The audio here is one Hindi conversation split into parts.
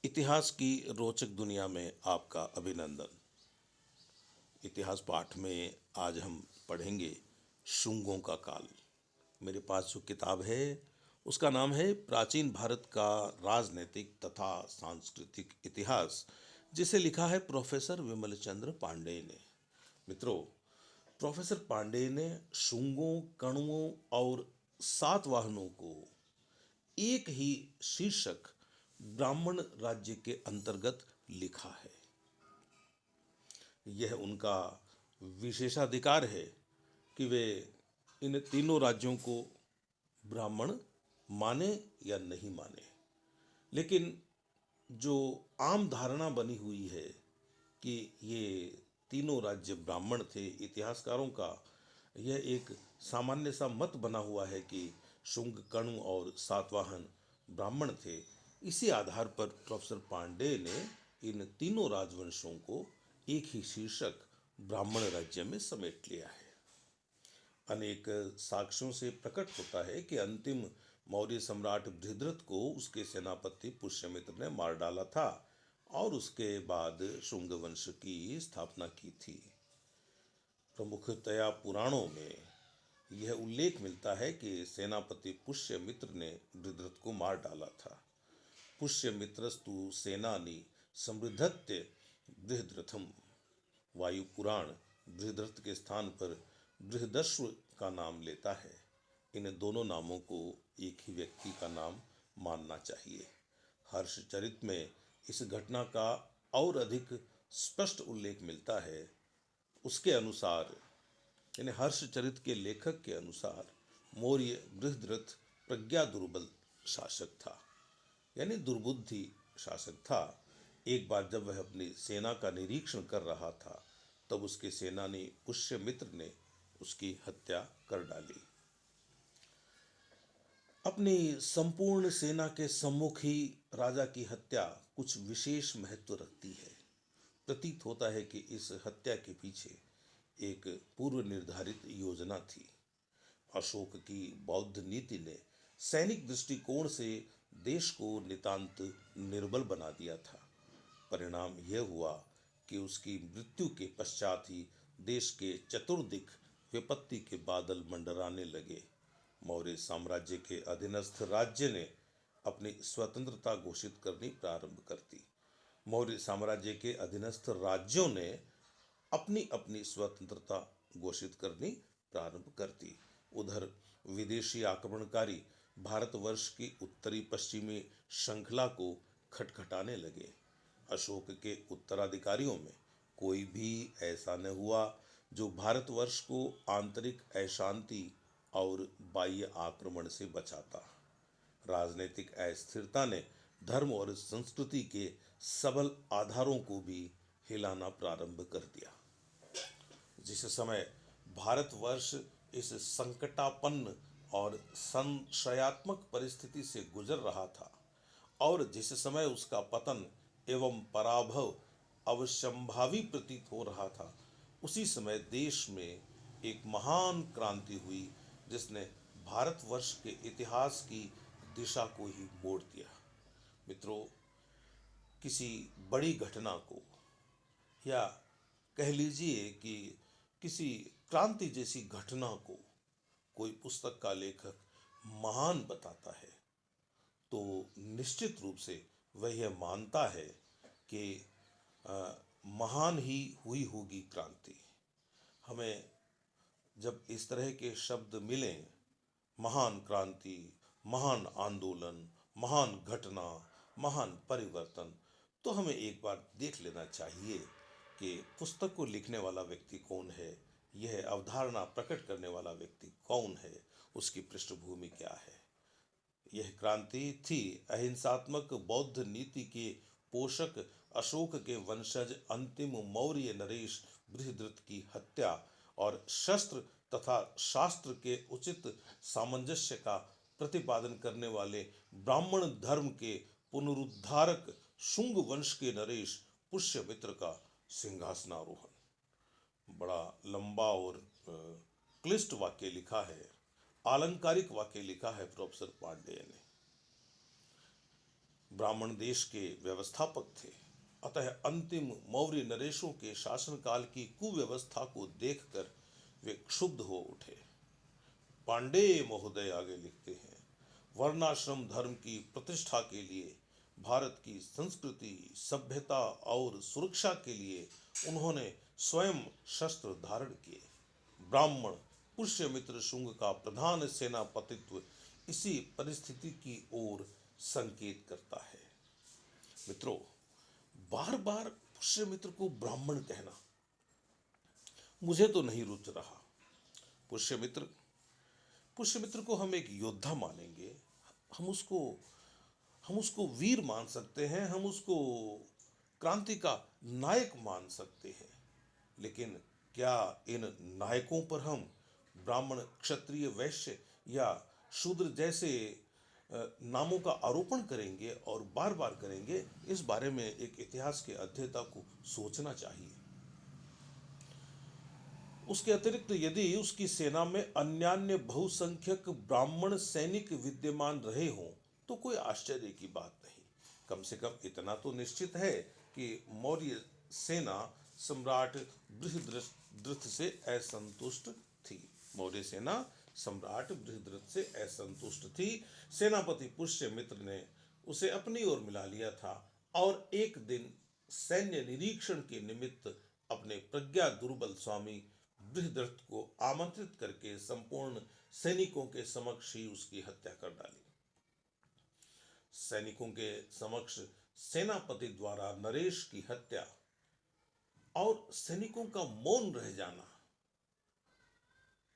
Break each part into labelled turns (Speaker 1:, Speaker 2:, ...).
Speaker 1: इतिहास की रोचक दुनिया में आपका अभिनंदन। इतिहास पाठ में आज हम पढ़ेंगे शुंगों का काल। मेरे पास जो किताब है उसका नाम है प्राचीन भारत का राजनीतिक तथा सांस्कृतिक इतिहास, जिसे लिखा है प्रोफेसर विमल चंद्र पांडेय ने। मित्रों, प्रोफेसर पांडेय ने शुंगों, कणुओं और सातवाहनों को एक ही शीर्षक ब्राह्मण राज्य के अंतर्गत लिखा है। यह उनका विशेषाधिकार है कि वे इन तीनों राज्यों को ब्राह्मण माने या नहीं माने। लेकिन जो आम धारणा बनी हुई है कि ये तीनों राज्य ब्राह्मण थे, इतिहासकारों का यह एक सामान्य सा मत बना हुआ है कि शुंग, कणु और सातवाहन ब्राह्मण थे। इसी आधार पर प्रोफेसर पांडेय ने इन तीनों राजवंशों को एक ही शीर्षक ब्राह्मण राज्य में समेट लिया है। अनेक साक्ष्यों से प्रकट होता है कि अंतिम मौर्य सम्राट बृहद्रथ को उसके सेनापति पुष्यमित्र ने मार डाला था और उसके बाद शुंग वंश की स्थापना की थी। प्रमुखतया पुराणों में यह उल्लेख मिलता है कि सेनापति पुष्यमित्र ने बृहद्रथ को मार डाला था। पुष्यमित्रस्तु सेनानी समृद्धत्य बृहद्रथम। वायु पुराण बृहद्रथ के स्थान पर बृहदश्व का नाम लेता है। इन दोनों नामों को एक ही व्यक्ति का नाम मानना चाहिए। हर्षचरित में इस घटना का और अधिक स्पष्ट उल्लेख मिलता है। उसके अनुसार, यानी हर्षचरित के लेखक के अनुसार, मौर्य बृहद्रथ प्रज्ञा दुर्बल शासक था, यानी दुर्बुद्धि शासक था। एक बार जब वह अपनी सेना का निरीक्षण कर रहा था, तब उसके सेनानी पुष्यमित्र ने उसकी हत्या कर डाली। अपनी संपूर्ण सेना के सम्मुख ही राजा की हत्या कुछ विशेष महत्व रखती है। प्रतीत होता है कि इस हत्या के पीछे एक पूर्व निर्धारित योजना थी। अशोक की बौद्ध नीति ने सैनिक दृष्टिकोण से देश को नितांत निर्बल बना दिया था। परिणाम यह हुआ कि उसकी मृत्यु के पश्चात ही देश के चतुर्दिक विपत्ति के बादल मंडराने लगे। मौर्य साम्राज्य के अधीनस्थ राज्य ने अपनी स्वतंत्रता घोषित करनी प्रारंभ कर दी। मौर्य साम्राज्य के अधीनस्थ राज्यों ने अपनी अपनी स्वतंत्रता घोषित करनी प्रारंभ कर दी। उधर विदेशी आक्रमणकारी भारतवर्ष की उत्तरी पश्चिमी श्रृंखला को खटखटाने लगे। अशोक के उत्तराधिकारियों में कोई भी ऐसा न हुआ जो भारतवर्ष को आंतरिक अशांति और बाह्य आक्रमण से बचाता। राजनीतिक अस्थिरता ने धर्म और संस्कृति के सबल आधारों को भी हिलाना प्रारंभ कर दिया। जिस समय भारतवर्ष इस संकटापन्न और संशयात्मक परिस्थिति से गुजर रहा था और जिस समय उसका पतन एवं पराभव अवश्यंभावी प्रतीत हो रहा था, उसी समय देश में एक महान क्रांति हुई जिसने भारतवर्ष के इतिहास की दिशा को ही मोड़ दिया। मित्रों, किसी बड़ी घटना को, या कह लीजिए कि किसी क्रांति जैसी घटना को कोई पुस्तक का लेखक महान बताता है, तो निश्चित रूप से वह यह मानता है कि महान ही हुई होगी क्रांति। हमें जब इस तरह के शब्द मिलें, महान क्रांति, महान आंदोलन, महान घटना, महान परिवर्तन, तो हमें एक बार देख लेना चाहिए कि पुस्तक को लिखने वाला व्यक्ति कौन है, यह अवधारणा प्रकट करने वाला व्यक्ति कौन है, उसकी पृष्ठभूमि क्या है। यह क्रांति थी अहिंसात्मक बौद्ध नीति के पोषक अशोक के वंशज अंतिम मौर्य नरेश बृहद्रथ की हत्या और शस्त्र तथा शास्त्र के उचित सामंजस्य का प्रतिपादन करने वाले ब्राह्मण धर्म के पुनरुद्धारक शुंग वंश के नरेश पुष्यमित्र का सिंहासनारोहण। बड़ा लंबा और क्लिष्ट वाक्य लिखा है, आलंकारिक वाक्य लिखा है प्रोफेसर पांडेय ने। ब्राह्मण देश के व्यवस्थापक थे, अतः अंतिम मौर्य नरेशों के शासनकाल की कुव्यवस्था को देखकर वे क्षुब्ध हो उठे। पांडेय महोदय आगे लिखते हैं, वर्णाश्रम धर्म की प्रतिष्ठा के लिए, भारत की संस्कृति, सभ्यता और सुरक्षा के लिए उन्होंने स्वयं शस्त्र धारण किए। ब्राह्मण पुष्यमित्र शुंग का प्रधान सेनापतित्व इसी परिस्थिति की ओर संकेत करता है। मित्रों, बार बार पुष्यमित्र को ब्राह्मण कहना मुझे तो नहीं रुच रहा। पुष्यमित्र पुष्यमित्र को हम एक योद्धा मानेंगे, हम उसको हम उसको वीर मान सकते हैं, हम उसको क्रांति का नायक मान सकते हैं, लेकिन क्या इन नायकों पर हम ब्राह्मण, क्षत्रिय, वैश्य या शूद्र जैसे नामों का आरोपण करेंगे और बार बार करेंगे? इस बारे में एक इतिहास के अध्येता को सोचना चाहिए। उसके अतिरिक्त यदि उसकी सेना में अन्यान्य बहुसंख्यक ब्राह्मण सैनिक विद्यमान रहे हों तो कोई आश्चर्य की बात नहीं। कम से कम इतना तो निश्चित है कि मौर्य सेना सम्राट बृहद्रथ से असंतुष्ट थी। मौर्य सेना सम्राट बृहद्रथ से असंतुष्ट थी। सेनापति पुष्यमित्र ने उसे अपनी ओर मिला लिया था और एक दिन सैन्य निरीक्षण के निमित्त अपने प्रज्ञा दुर्बल स्वामी बृहद्रथ को आमंत्रित करके संपूर्ण सैनिकों के समक्ष ही उसकी हत्या कर डाली। सैनिकों के समक्ष सेनापति द्वारा नरेश की हत्या और सैनिकों का मौन रह जाना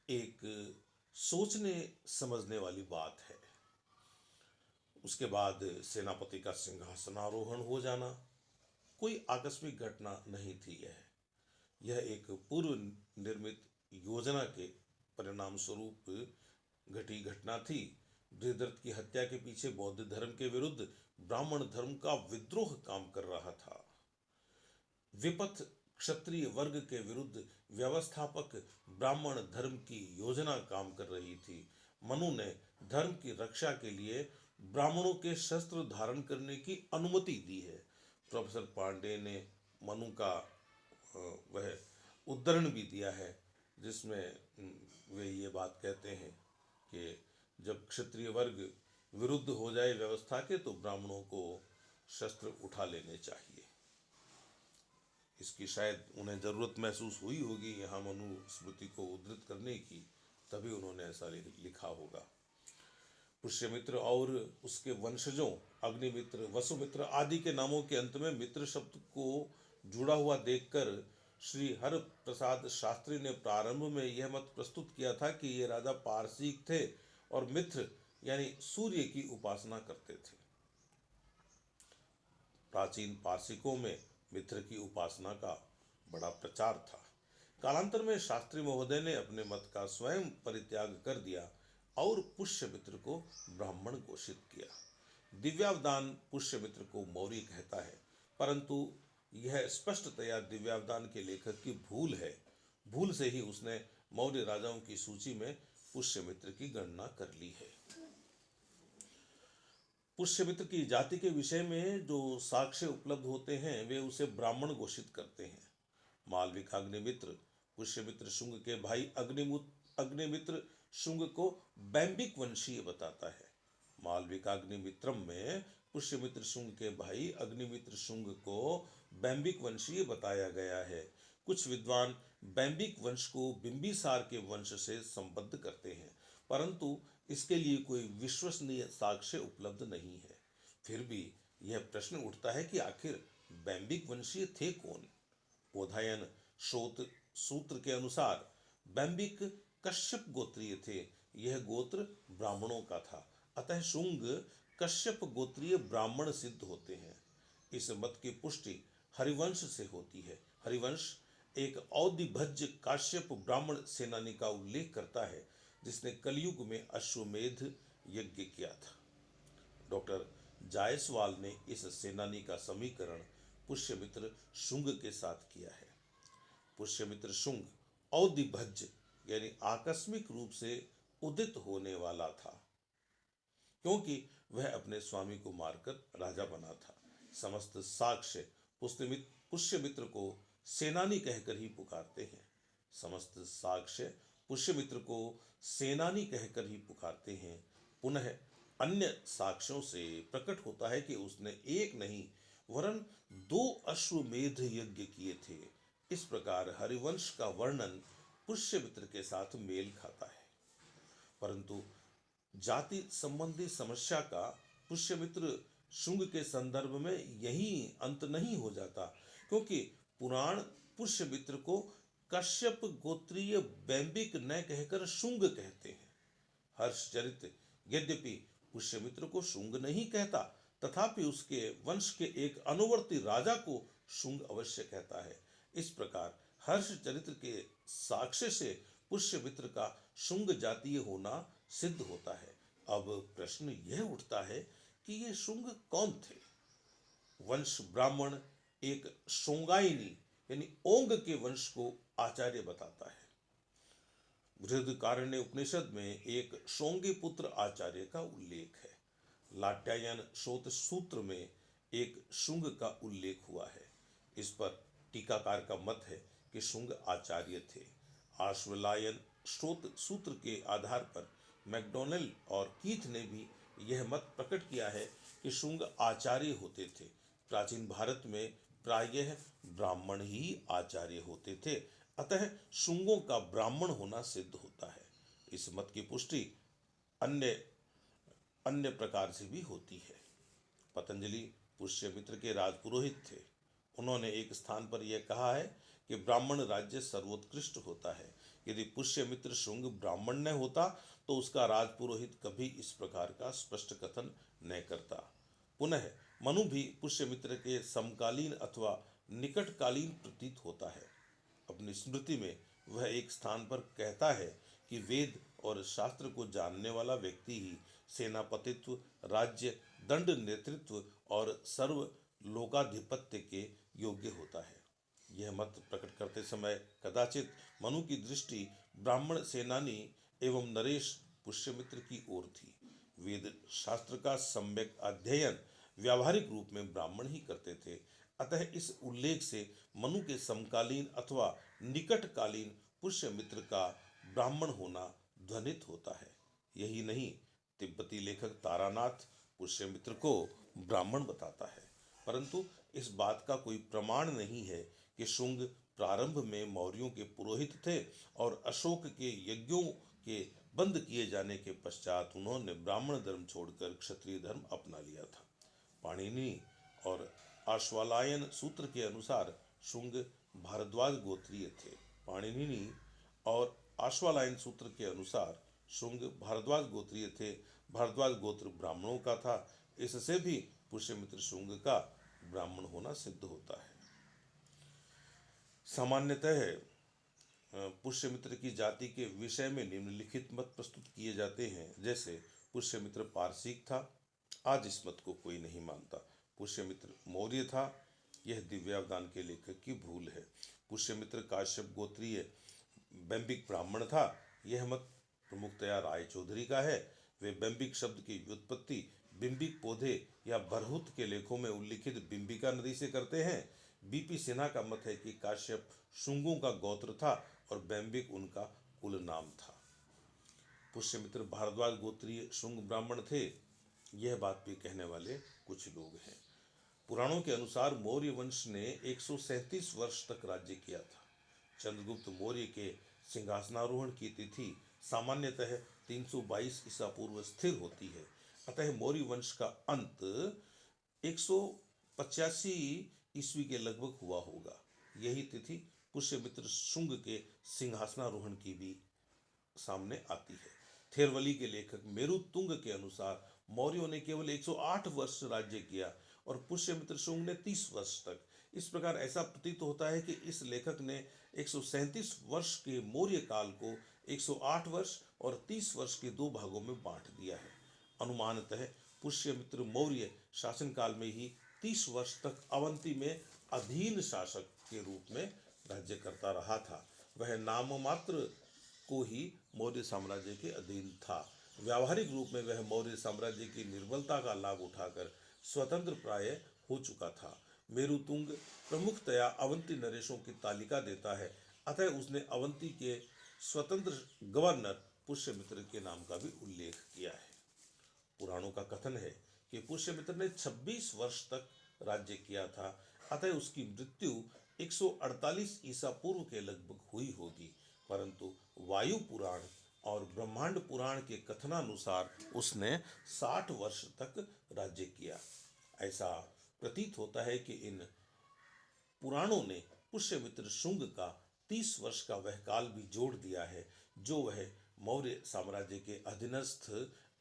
Speaker 1: एक सोचने समझने वाली बात है। उसके बाद सेनापति का सिंहासनारोहण हो जाना कोई आकस्मिक घटना नहीं थी। यह एक पूर्व निर्मित योजना के परिणाम स्वरूप घटी घटना थी। बृहद्रथ की हत्या के पीछे बौद्ध धर्म के विरुद्ध ब्राह्मण धर्म का विद्रोह काम कर रहा था। विपथ क्षत्रिय वर्ग के विरुद्ध व्यवस्थापक ब्राह्मण धर्म की योजना काम कर रही थी। मनु ने धर्म की रक्षा के लिए ब्राह्मणों के शस्त्र धारण करने की अनुमति दी है। प्रोफेसर पांडे ने मनु का वह उद्धरण भी दिया है जिसमें वे ये बात कहते हैं कि जब क्षत्रिय वर्ग विरुद्ध हो जाए व्यवस्था के तो ब्राह्मणों को शस्त्र उठा लेने चाहिए। इसकी शायद उन्हें जरूरत महसूस हुई होगी यहाँ मनु स्मृति को उद्धृत करने की, तभी उन्होंने ऐसा लिखा होगा। पुष्यमित्र और उसके वंशजों अग्निमित्र, वसुमित्र आदि के नामों के अंत में मित्र शब्द को जुड़ा हुआ देखकर श्री हर प्रसाद शास्त्री ने प्रारंभ में यह मत प्रस्तुत किया था कि ये राजा पारसिक थे और मित्र यानी सूर्य की उपासना करते थे। प्राचीन पारसिकों में मित्र की उपासना का बड़ा प्रचार था। कालांतर में शास्त्री महोदय ने अपने मत का स्वयं परित्याग कर दिया और पुष्यमित्र को ब्राह्मण घोषित किया। दिव्यावदान पुष्यमित्र को मौर्य कहता है, परंतु यह स्पष्टतया दिव्यावदान के लेखक की भूल है। भूल से ही उसने मौर्य राजाओं की सूची में पुष्यमित्र की गणना कर ली है। पुष्यमित्र की जाति के विषय में जो साक्ष्य उपलब्ध होते हैं वे उसे ब्राह्मण घोषित करते हैं। मालविकाग्निमित्र पुष्यमित्र शुंग के भाई अग्निमित्र शुंग को बैंबिक वंशीय बताता है। मालविकाग्निमित्रम में पुष्यमित्र शुंग के भाई अग्निमित्र शुंग को बैंबिक वंशीय बताया गया है। कुछ विद्वान बैंबिक वंश को बिंबिसार के वंश से संबद्ध करते हैं, परंतु इसके लिए कोई विश्वसनीय साक्ष्य उपलब्ध नहीं है। फिर भी यह प्रश्न उठता है कि आखिर बैंबिक वंशीय थे कौन? बोधायन सूत्र के अनुसार बैंबिक कश्यप गोत्रीय थे। यह गोत्र ब्राह्मणों का था, अतः शुंग कश्यप गोत्रीय ब्राह्मण सिद्ध होते हैं। इस मत की पुष्टि हरिवंश से होती है। हरिवंश एक औदिभज्य काश्यप ब्राह्मण सेनानी का उल्लेख करता है जिसने कलयुग में अश्वमेध यज्ञ किया था। डॉक्टर जायसवाल ने इस सेनानी का समीकरण पुष्यमित्र शुंग के साथ किया है। पुष्यमित्र शुंग औदिभज्य यानी आकस्मिक रूप से उदित होने वाला था, क्योंकि वह अपने स्वामी को मारकर राजा बना था। समस्त साक्ष्य पुष्यमित्र को सेनानी कहकर ही पुकारते हैं। समस्त साक्ष्य पुष्यमित्र को सेनानी कहकर ही पुकारते हैं। पुनः अन्य साक्ष्यों से प्रकट होता है कि उसने एक नहीं वरन 2 अश्वमेध यज्ञ किए थे। इस प्रकार हरिवंश का वर्णन पुष्यमित्र के साथ मेल खाता है। परंतु जाति संबंधी समस्या का पुष्यमित्र शुंग के संदर्भ में यही अंत नहीं हो जाता, क्योंकि पुराण पुष्यमित्र को कश्यप गोत्रीय बैंबिक न कहकर शुंग कहते हैं। हर्षचरित यद्यपि पुष्यमित्र को शुंग नहीं कहता, तथापि उसके वंश के एक अनुवर्ती राजा को शुंग अवश्य कहता है। इस प्रकार हर्षचरित्र के साक्ष्य से पुष्यमित्र का शुंग जातीय होना सिद्ध होता है। अब प्रश्न यह उठता है कि ये शुंग कौन थे? वंश ब्राह्मण एक शोंगाइनी यानी ओंग के वंश को आचार्य बताता है। बृहदारण्यक उपनिषद में एक शोंगी पुत्र आचार्य का उल्लेख है। लाट्यायन श्रोत सूत्र में एक शुंग का उल्लेख हुआ है। इस पर टीकाकार का मत है कि शुंग आचार्य थे। आश्वलायन श्रोत सूत्र के आधार पर मैकडोनल और कीथ ने भी यह मत प्रकट किया है कि शुंग आचार्य होते थे। प्राचीन भारत में प्रायः ब्राह्मण ही आचार्य होते थे, अतः शुंगों का ब्राह्मण होना सिद्ध होता है। इस मत की पुष्टि अन्य अन्य प्रकार से भी होती है। पतंजलि पुष्यमित्र के राजपुरोहित थे। उन्होंने एक स्थान पर यह कहा है कि ब्राह्मण राज्य सर्वोत्कृष्ट होता है। यदि पुष्यमित्र शुंग ब्राह्मण न होता तो उसका राजपुरोहित कभी इस प्रकार का स्पष्ट कथन न करता। पुनः मनु भी पुष्यमित्र के समकालीन अथवा निकटकालीन प्रतीत होता है। अपनी स्मृति में वह एक स्थान पर कहता है कि वेद और शास्त्र को जानने वाला व्यक्ति ही सेनापतित्व, राज्य, दंड नेतृत्व और सर्व लोकाधिपत्य के योग्य होता है। यह मत प्रकट करते समय कदाचित मनु की दृष्टि ब्राह्मण सेनानी एवं नरेश पुष्यमित्र की ओर थी। वेद शास्त्र का सम्यक अध्ययन व्यावहारिक रूप में ब्राह्मण ही करते थे, अतः इस उल्लेख से मनु के समकालीन अथवा निकटकालीन पुष्यमित्र का ब्राह्मण होना ध्वनित होता है। यही नहीं, तिब्बती लेखक तारानाथ पुष्यमित्र को ब्राह्मण बताता है, परंतु इस बात का कोई प्रमाण नहीं है कि शुंग प्रारंभ में मौर्यों के पुरोहित थे और अशोक के यज्ञों के बंद किए जाने के पश्चात उन्होंने ब्राह्मण धर्म छोड़कर क्षत्रिय धर्म अपना लिया था। पाणिनि और आश्वालायन सूत्र के अनुसार शुंग भारद्वाज गोत्रीय थे। पाणिनि और आश्वालायन सूत्र के अनुसार शुंग भारद्वाज गोत्रीय थे। भारद्वाज गोत्र ब्राह्मणों का था। इससे भी पुष्यमित्र शुंग का ब्राह्मण होना सिद्ध होता है। सामान्यतः पुष्यमित्र की जाति के विषय में निम्नलिखित मत प्रस्तुत किए जाते हैं। जैसे पुष्यमित्र पारसिक था, आज इस मत को कोई नहीं मानता। पुष्यमित्र मौर्य था, यह दिव्यावदान के लेखक की भूल है। पुष्यमित्र काश्यप गोत्रीय बैंबिक ब्राह्मण था, यह मत प्रमुखतया राय चौधरी का है। वे बैंबिक शब्द की व्युत्पत्ति बिंबिक पौधे या बरहुत के लेखों में उल्लिखित बिंबिका नदी से करते हैं। बीपी सिन्हा का मत है कि काश्यप शुंगों का गोत्र था और बैंबिक उनका कुल नाम था। पुष्यमित्र भारद्वाज गोत्रीय शुंग ब्राह्मण थे, यह बात भी कहने वाले कुछ लोग हैं। पुराणों के अनुसार मौर्य वंश ने 137 वर्ष तक राज्य किया था। चंद्रगुप्त मौर्य के सिंहासनारोहण की तिथि सामान्यतः 322 ईसा पूर्व स्थिर होती है, अतः मौर्य वंश का अंत 185 ईस्वी के लगभग हुआ होगा। यही तिथि पुष्यमित्र शुंग के सिंहासनारोहण की भी सामने आती है। थेरवली के लेखक मेरुतुंग के अनुसार मौर्यों ने केवल 108 वर्ष राज्य किया और पुष्यमित्र शुंग ने 30 वर्ष तक। इस प्रकार ऐसा प्रतीत होता है कि इस लेखक ने 137 वर्ष के मौर्य काल को 108 वर्ष और 30 वर्ष के 2 भागों में बांट दिया है। अनुमानतः पुष्यमित्र मौर्य शासनकाल में ही 30 वर्ष तक अवंती में अधीन शासक के रूप में राज्य करता रहा था। वह नाम मात्र को ही मौर्य साम्राज्य के अधीन था। व्यावहारिक रूप में वह मौर्य साम्राज्य की निर्बलता का लाभ उठाकर स्वतंत्र प्राय हो चुका था। मेरुतुंग प्रमुखतया अवंती नरेशों की तालिका देता है, अतः उसने अवंती के स्वतंत्र गवर्नर पुष्यमित्र के नाम का भी उल्लेख किया है। पुराणों का कथन है कि पुष्यमित्र ने 26 वर्ष तक राज्य किया था, अतः उसकी मृत्यु 148 ईसा पूर्व के लगभग हुई होगी, परंतु वायु पुराण और ब्रह्मांड पुराण के कथनानुसार उसने 60 वर्ष तक राज्य किया। ऐसा प्रतीत होता है कि इन पुराणों ने पुष्यमित्र शुंग का 30 वर्ष का वह काल भी जोड़ दिया है, जो वह मौर्य साम्राज्य के अधीनस्थ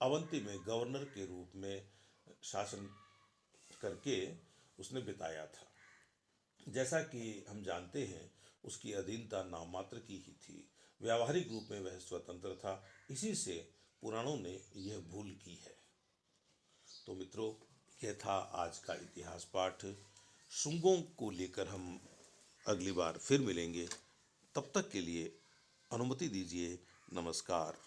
Speaker 1: अवंती में गवर्नर के रूप में शासन करके उसने बिताया था। जैसा कि हम जानते हैं, उसकी अधीनता नाम मात्र की ही थी, व्यावहारिक रूप में वह स्वतंत्र था। इसी से पुराणों ने यह भूल की है। तो मित्रों, यह था आज का इतिहास पाठ। शुंगों को लेकर हम अगली बार फिर मिलेंगे। तब तक के लिए अनुमति दीजिए। नमस्कार।